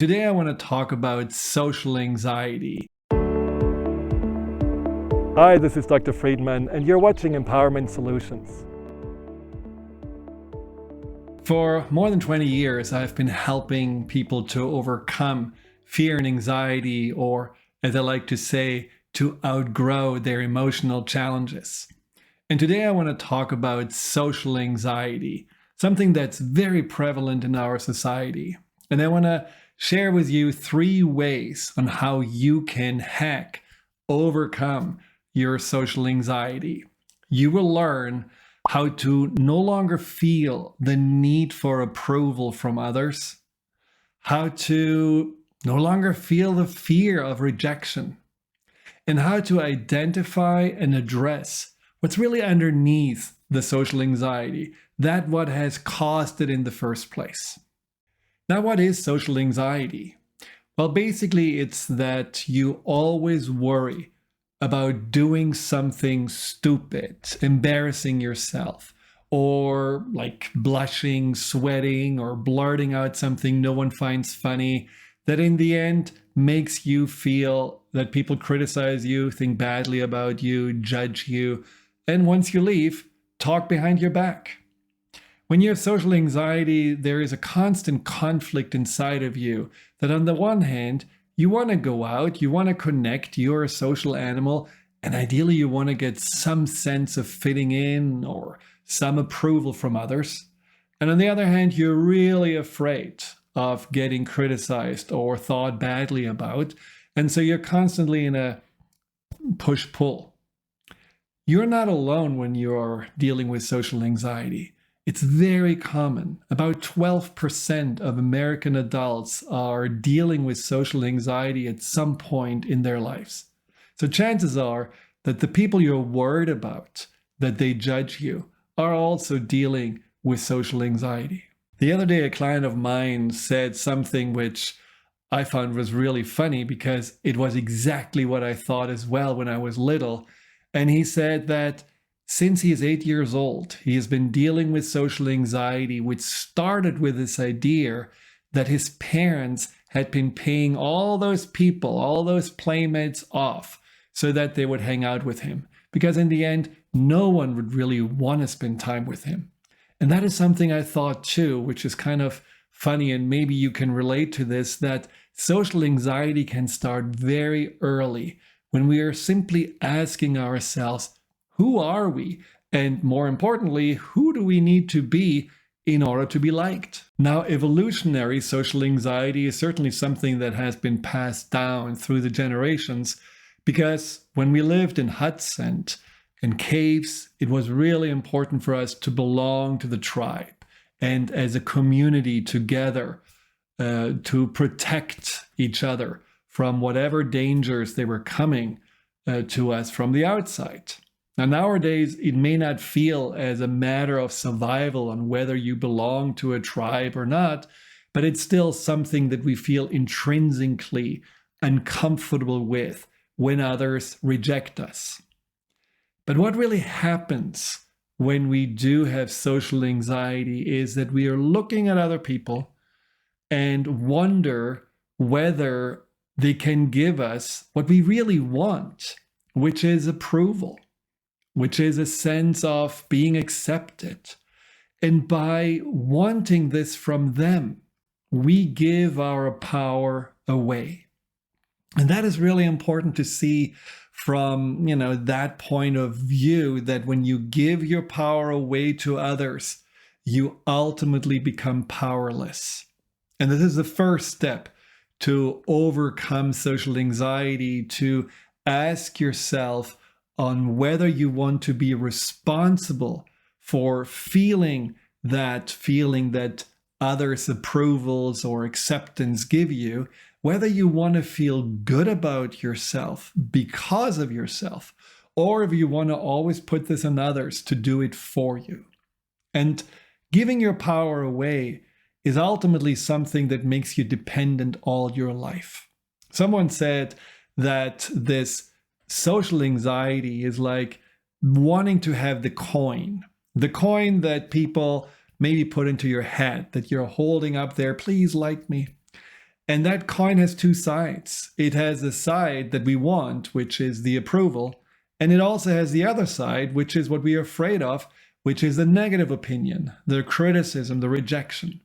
Today I want to talk about social anxiety. Hi, this is Dr. Friedemann, and you're watching Empowerment Solutions. For more than 20 years, I've been helping people to overcome fear and anxiety, or as I like to say, to outgrow their emotional challenges. And today I want to talk about social anxiety, something that's very prevalent in our society. And I want to share with you 3 ways on how you can overcome your social anxiety. You will learn how to no longer feel the need for approval from others, how to no longer feel the fear of rejection, and how to identify and address what's really underneath the social anxiety, that what has caused it in the first place. Now, what is social anxiety? Well, basically, it's that you always worry about doing something stupid, embarrassing yourself, or like blushing, sweating, or blurting out something no one finds funny, that in the end makes you feel that people criticize you, think badly about you, judge you, and once you leave, talk behind your back. When you have social anxiety, there is a constant conflict inside of you that on the one hand, you want to go out, you want to connect, you're a social animal, and ideally you want to get some sense of fitting in or some approval from others. And on the other hand, you're really afraid of getting criticized or thought badly about. And so you're constantly in a push-pull. You're not alone when you're dealing with social anxiety. It's very common. About 12% of American adults are dealing with social anxiety at some point in their lives. So chances are that the people you're worried about, that they judge you, are also dealing with social anxiety. The other day, a client of mine said something which I found was really funny because it was exactly what I thought as well when I was little. And he said that since he is 8 years old, he has been dealing with social anxiety, which started with this idea that his parents had been paying all those people, all those playmates off so that they would hang out with him. Because in the end, no one would really want to spend time with him. And that is something I thought too, which is kind of funny, and maybe you can relate to this, that social anxiety can start very early when we are simply asking ourselves, who are we? And more importantly, who do we need to be in order to be liked? Now, evolutionary social anxiety is certainly something that has been passed down through the generations, because when we lived in huts and in caves, it was really important for us to belong to the tribe and as a community together to protect each other from whatever dangers they were coming to us from the outside. Now, nowadays, it may not feel as a matter of survival on whether you belong to a tribe or not, but it's still something that we feel intrinsically uncomfortable with when others reject us. But what really happens when we do have social anxiety is that we are looking at other people and wonder whether they can give us what we really want, which is approval, which is a sense of being accepted. And by wanting this from them, we give our power away. And that is really important to see from, that point of view, that when you give your power away to others, you ultimately become powerless. And this is the first step to overcome social anxiety, to ask yourself on whether you want to be responsible for feeling that others' approvals or acceptance give you, whether you want to feel good about yourself because of yourself, or if you want to always put this on others to do it for you. And giving your power away is ultimately something that makes you dependent all your life. Someone said that this social anxiety is like wanting to have the coin that people maybe put into your head that you're holding up there, please like me. And that coin has two sides. It has the side that we want, which is the approval. And it also has the other side, which is what we are afraid of, which is the negative opinion, the criticism, the rejection.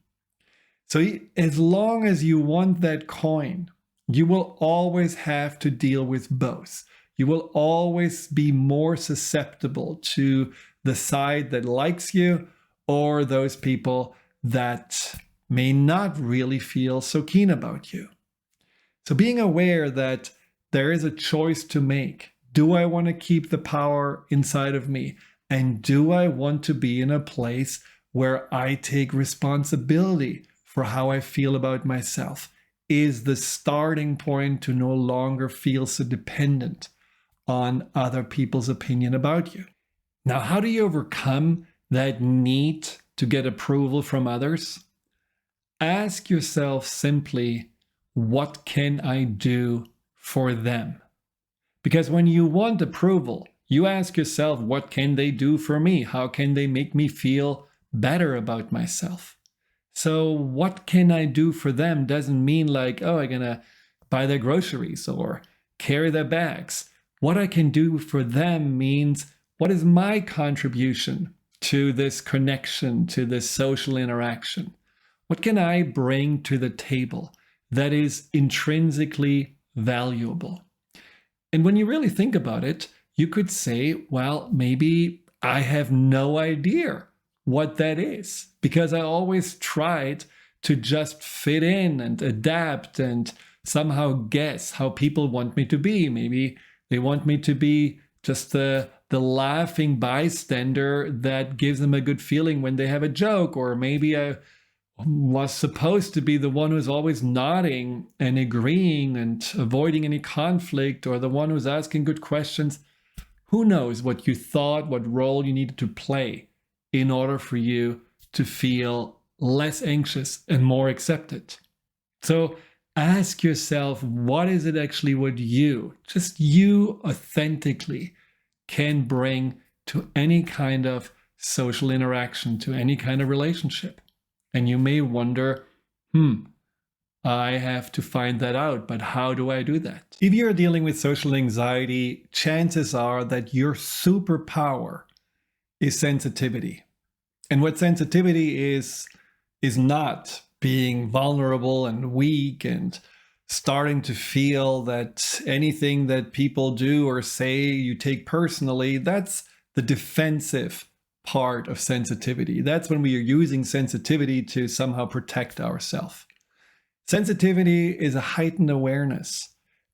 So as long as you want that coin, you will always have to deal with both. You will always be more susceptible to the side that likes you or those people that may not really feel so keen about you. So being aware that there is a choice to make. Do I want to keep the power inside of me? And do I want to be in a place where I take responsibility for how I feel about myself? Is the starting point to no longer feel so dependent on other people's opinion about you. Now, how do you overcome that need to get approval from others? Ask yourself simply, what can I do for them? Because when you want approval, you ask yourself, what can they do for me? How can they make me feel better about myself? So what can I do for them doesn't mean like, oh, I'm gonna buy their groceries or carry their bags. What I can do for them means, what is my contribution to this connection, to this social interaction? What can I bring to the table that is intrinsically valuable? And when you really think about it, you could say, well, maybe I have no idea what that is, because I always tried to just fit in and adapt and somehow guess how people want me to be. Maybe they want me to be just the laughing bystander that gives them a good feeling when they have a joke, or maybe I was supposed to be the one who's always nodding and agreeing and avoiding any conflict, or the one who's asking good questions. Who knows what you thought, what role you needed to play in order for you to feel less anxious and more accepted. So ask yourself, what is it actually what just you authentically can bring to any kind of social interaction, to any kind of relationship? And you may wonder, I have to find that out, but how do I do that? If you're dealing with social anxiety, chances are that your superpower is sensitivity. And what sensitivity is not being vulnerable and weak and starting to feel that anything that people do or say you take personally. That's the defensive part of sensitivity. That's when we are using sensitivity to somehow protect ourselves. Sensitivity is a heightened awareness.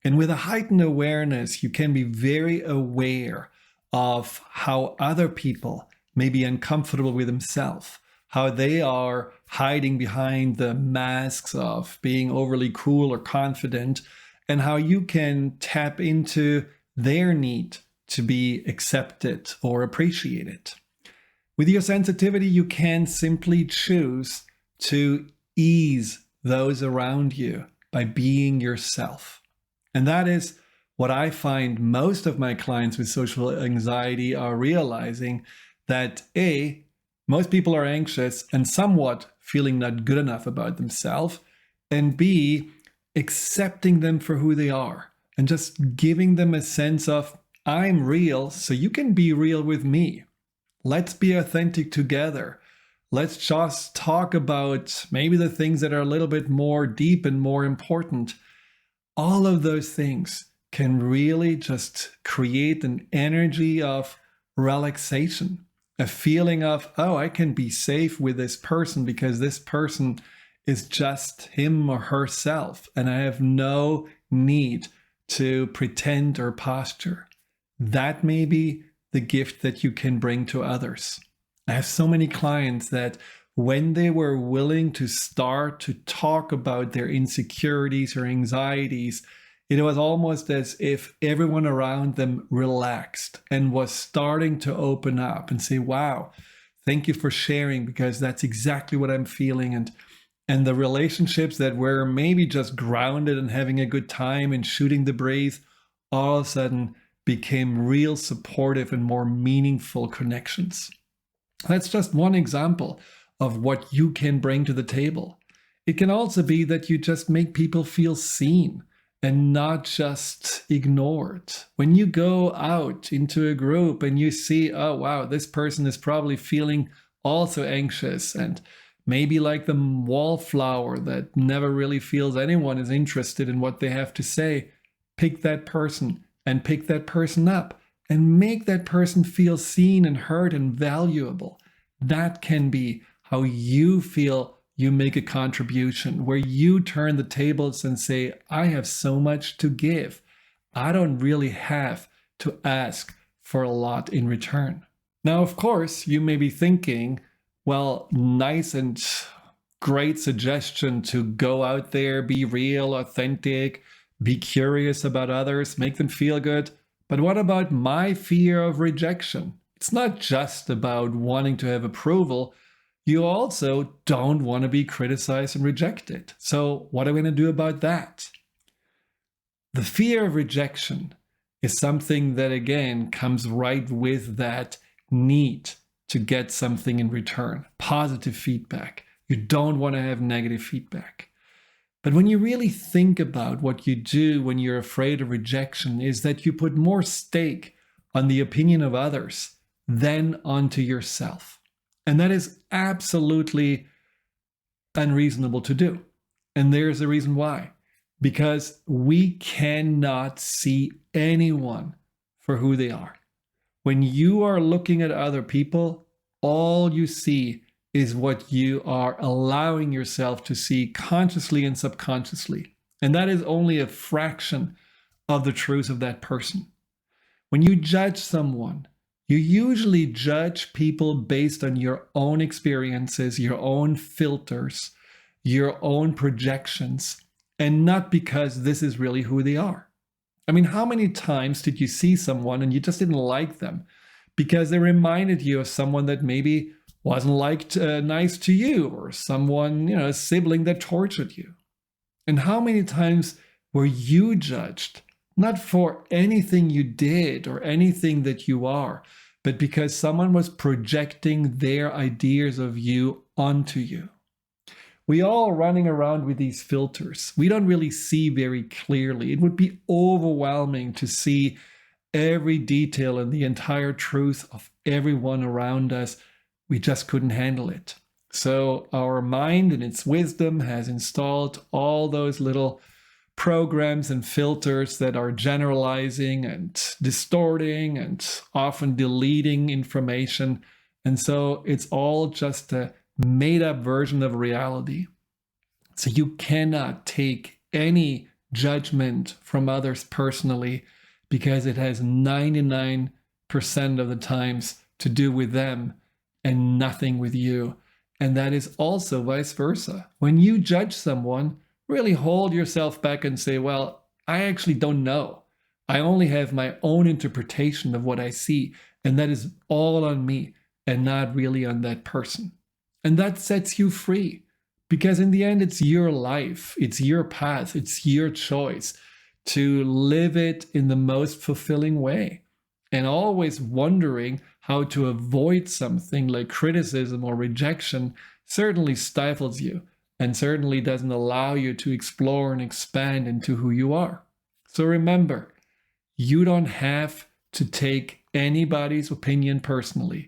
And with a heightened awareness, you can be very aware of how other people may be uncomfortable with themselves, how they are hiding behind the masks of being overly cool or confident, and how you can tap into their need to be accepted or appreciated. With your sensitivity, you can simply choose to ease those around you by being yourself. And that is what I find most of my clients with social anxiety are realizing, that A, most people are anxious and somewhat feeling not good enough about themselves, and B, accepting them for who they are and just giving them a sense of, I'm real, so you can be real with me. Let's be authentic together. Let's just talk about maybe the things that are a little bit more deep and more important. All of those things can really just create an energy of relaxation, a feeling of, oh, I can be safe with this person because this person is just him or herself, and I have no need to pretend or posture. That may be the gift that you can bring to others. I have so many clients that when they were willing to start to talk about their insecurities or anxieties, it was almost as if everyone around them relaxed and was starting to open up and say, wow, thank you for sharing, because that's exactly what I'm feeling. And the relationships that were maybe just grounded and having a good time and shooting the breeze, all of a sudden became real supportive and more meaningful connections. That's just one example of what you can bring to the table. It can also be that you just make people feel seen and not just ignored. When you go out into a group and you see, oh, wow, this person is probably feeling also anxious and maybe like the wallflower that never really feels anyone is interested in what they have to say, pick that person and pick that person up and make that person feel seen and heard and valuable. That can be how you feel you make a contribution, where you turn the tables and say, I have so much to give. I don't really have to ask for a lot in return. Now, of course, you may be thinking, well, nice and great suggestion to go out there, be real, authentic, be curious about others, make them feel good. But what about my fear of rejection? It's not just about wanting to have approval. You also don't want to be criticized and rejected. So what are we going to do about that? The fear of rejection is something that, again, comes right with that need to get something in return, positive feedback. You don't want to have negative feedback. But when you really think about what you do when you're afraid of rejection, is that you put more stake on the opinion of others than onto yourself. And that is absolutely unreasonable to do. And there's a reason why. Because we cannot see anyone for who they are. When you are looking at other people, all you see is what you are allowing yourself to see consciously and subconsciously. And that is only a fraction of the truth of that person. When you judge someone, you usually judge people based on your own experiences, your own filters, your own projections, and not because this is really who they are. I mean, how many times did you see someone and you just didn't like them because they reminded you of someone that maybe wasn't nice to you, or someone, a sibling that tortured you? And how many times were you judged, not for anything you did or anything that you are, but because someone was projecting their ideas of you onto you? We all running around with these filters. We don't really see very clearly. It would be overwhelming to see every detail and the entire truth of everyone around us. We just couldn't handle it. So our mind in its wisdom has installed all those little programs and filters that are generalizing and distorting and often deleting information. And so it's all just a made-up version of reality. So you cannot take any judgment from others personally, because it has 99% of the times to do with them and nothing with you. And that is also vice versa. When you judge someone, really hold yourself back and say, well, I actually don't know. I only have my own interpretation of what I see, and that is all on me and not really on that person. And that sets you free, because in the end, it's your life, it's your path, it's your choice to live it in the most fulfilling way. And always wondering how to avoid something like criticism or rejection certainly stifles you and certainly doesn't allow you to explore and expand into who you are. So remember, you don't have to take anybody's opinion personally.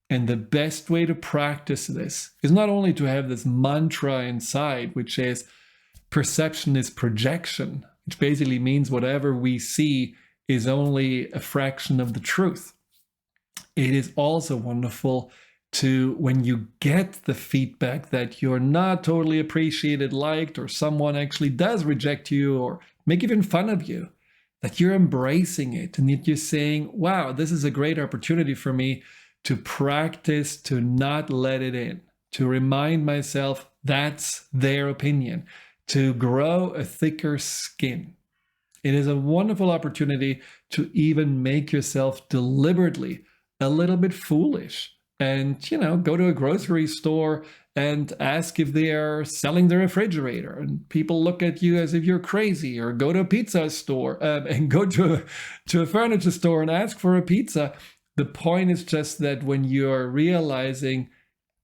And the best way to practice this is not only to have this mantra inside, which is perception is projection, which basically means whatever we see is only a fraction of the truth. It is also wonderful to, when you get the feedback that you're not totally appreciated, liked, or someone actually does reject you or make even fun of you, that you're embracing it and that you're saying, wow, this is a great opportunity for me to practice to not let it in, to remind myself that's their opinion, to grow a thicker skin. It is a wonderful opportunity to even make yourself deliberately a little bit foolish and, go to a grocery store and ask if they are selling the refrigerator, and people look at you as if you're crazy, or go to a pizza store and go to a furniture store and ask for a pizza. The point is just that when you're realizing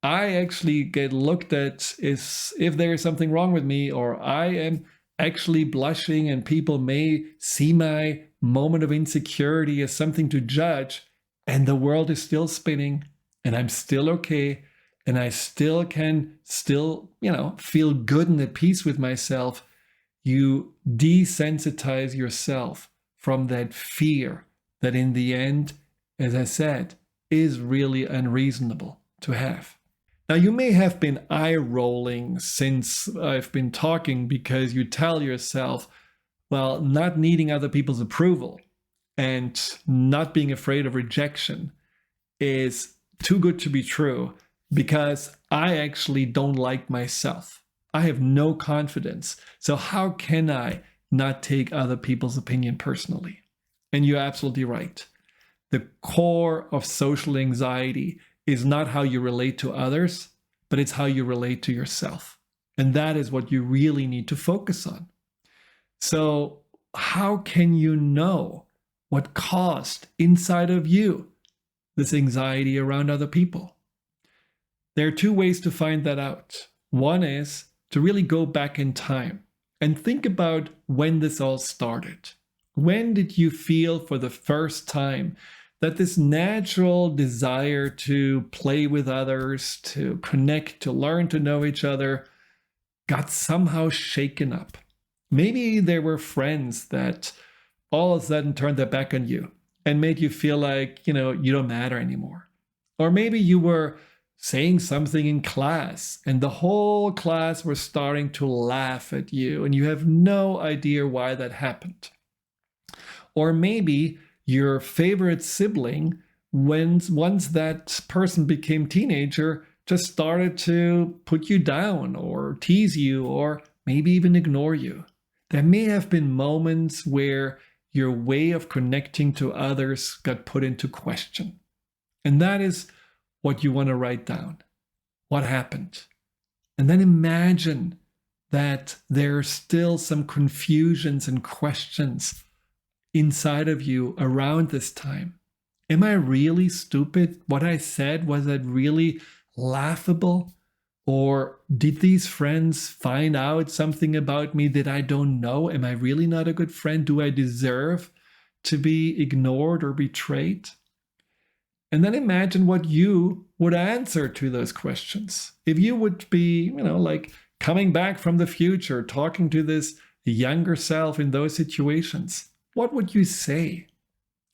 I actually get looked at as if there is something wrong with me, or I am actually blushing and people may see my moment of insecurity as something to judge, and the world is still spinning and I'm still okay and I still can feel good and at peace with myself. You desensitize yourself from that fear that in the end, as I said, is really unreasonable to have. Now, you may have been eye rolling since I've been talking because you tell yourself, well, not needing other people's approval and not being afraid of rejection is too good to be true because I actually don't like myself. I have no confidence. So how can I not take other people's opinion personally? And you're absolutely right. The core of social anxiety is not how you relate to others, but it's how you relate to yourself. And that is what you really need to focus on. So how can you know what caused inside of you this anxiety around other people? There are two ways to find that out. One is to really go back in time and think about when this all started. When did you feel for the first time that this natural desire to play with others, to connect, to learn to know each other, got somehow shaken up? Maybe there were friends that all of a sudden turned their back on you and made you feel like, you don't matter anymore. Or maybe you were saying something in class and the whole class was starting to laugh at you and you have no idea why that happened. Or maybe your favorite sibling, once that person became teenager, just started to put you down or tease you or maybe even ignore you. There may have been moments where your way of connecting to others got put into question. And that is what you want to write down. What happened? And then imagine that there are still some confusions and questions inside of you around this time. Am I really stupid? What I said, was that really laughable? Or did these friends find out something about me that I don't know? Am I really not a good friend? Do I deserve to be ignored or betrayed? And then imagine what you would answer to those questions. If you would be, like coming back from the future, talking to this younger self in those situations, what would you say?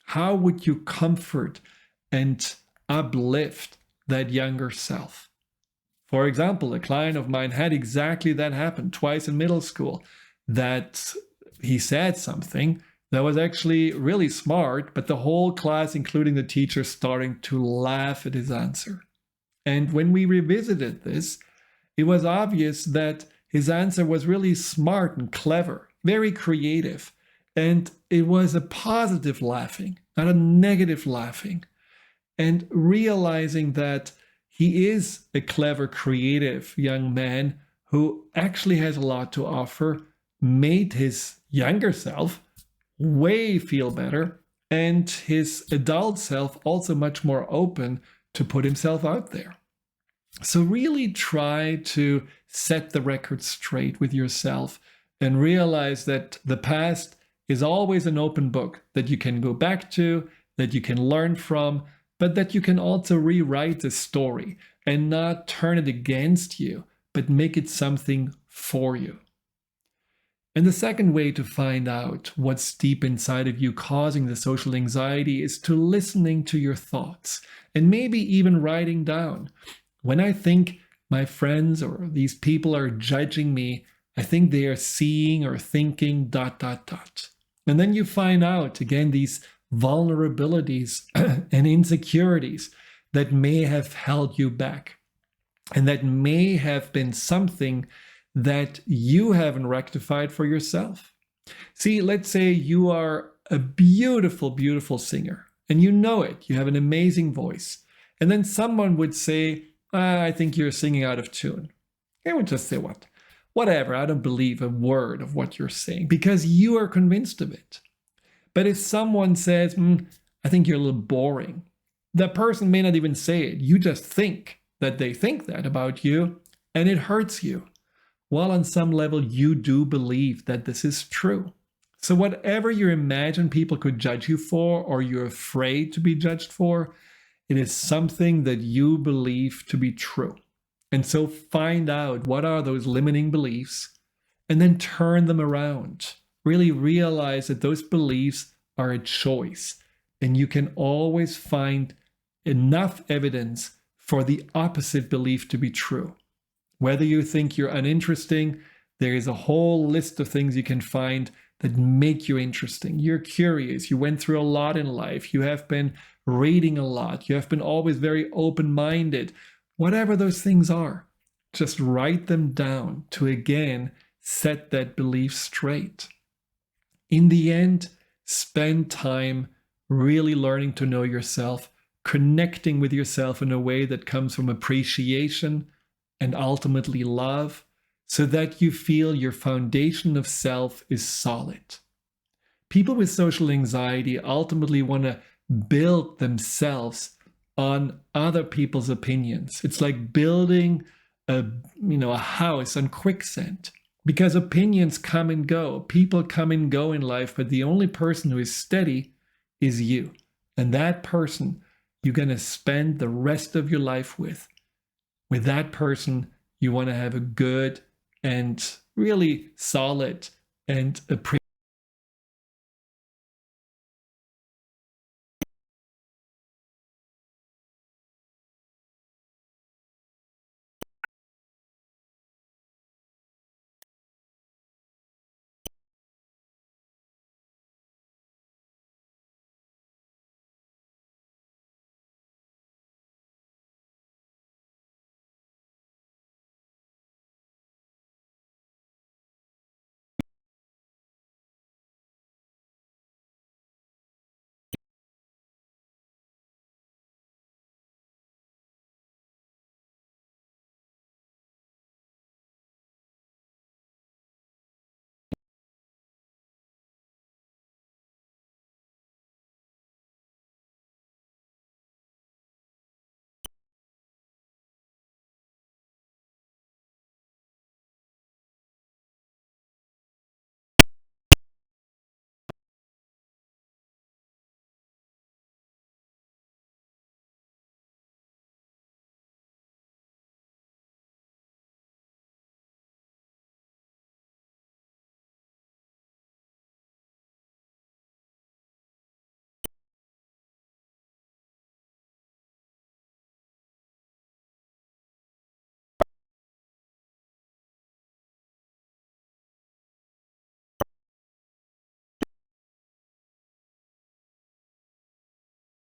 How would you comfort and uplift that younger self? For example, a client of mine had exactly that happen twice in middle school, that he said something that was actually really smart, but the whole class, including the teacher, starting to laugh at his answer. And when we revisited this, it was obvious that his answer was really smart and clever, very creative. And it was a positive laughing, not a negative laughing. And realizing that he is a clever, creative young man who actually has a lot to offer, made his younger self way feel better, and his adult self also much more open to put himself out there. So really try to set the record straight with yourself and realize that the past is always an open book that you can go back to, that you can learn from, but that you can also rewrite the story and not turn it against you, but make it something for you. And the second way to find out what's deep inside of you causing the social anxiety is to listening to your thoughts and maybe even writing down. When I think my friends or these people are judging me, I think they are seeing or thinking ... And then you find out, again, these vulnerabilities and insecurities that may have held you back and that may have been something that you haven't rectified for yourself. See, let's say you are a beautiful, beautiful singer and you know it, you have an amazing voice. And then someone would say, I think you're singing out of tune. I would just say, whatever, I don't believe a word of what you're saying because you are convinced of it. But if someone says, I think you're a little boring, that person may not even say it. You just think that they think that about you, and it hurts you. Well, on some level, you do believe that this is true. So whatever you imagine people could judge you for, or you're afraid to be judged for, it is something that you believe to be true. And so find out what are those limiting beliefs and then turn them around. Really realize that those beliefs are a choice, and you can always find enough evidence for the opposite belief to be true. Whether you think you're uninteresting, there is a whole list of things you can find that make you interesting. You're curious. You went through a lot in life. You have been reading a lot. You have been always very open-minded. Whatever those things are, just write them down to again set that belief straight. In the end, spend time really learning to know yourself, connecting with yourself in a way that comes from appreciation and ultimately love, so that you feel your foundation of self is solid. People with social anxiety ultimately want to build themselves on other people's opinions. It's like building a house on quicksand, because opinions come and go. People come and go in life, but the only person who is steady is you. And that person you're going to spend the rest of your life with. With that person, you want to have a good and really solid and appreciative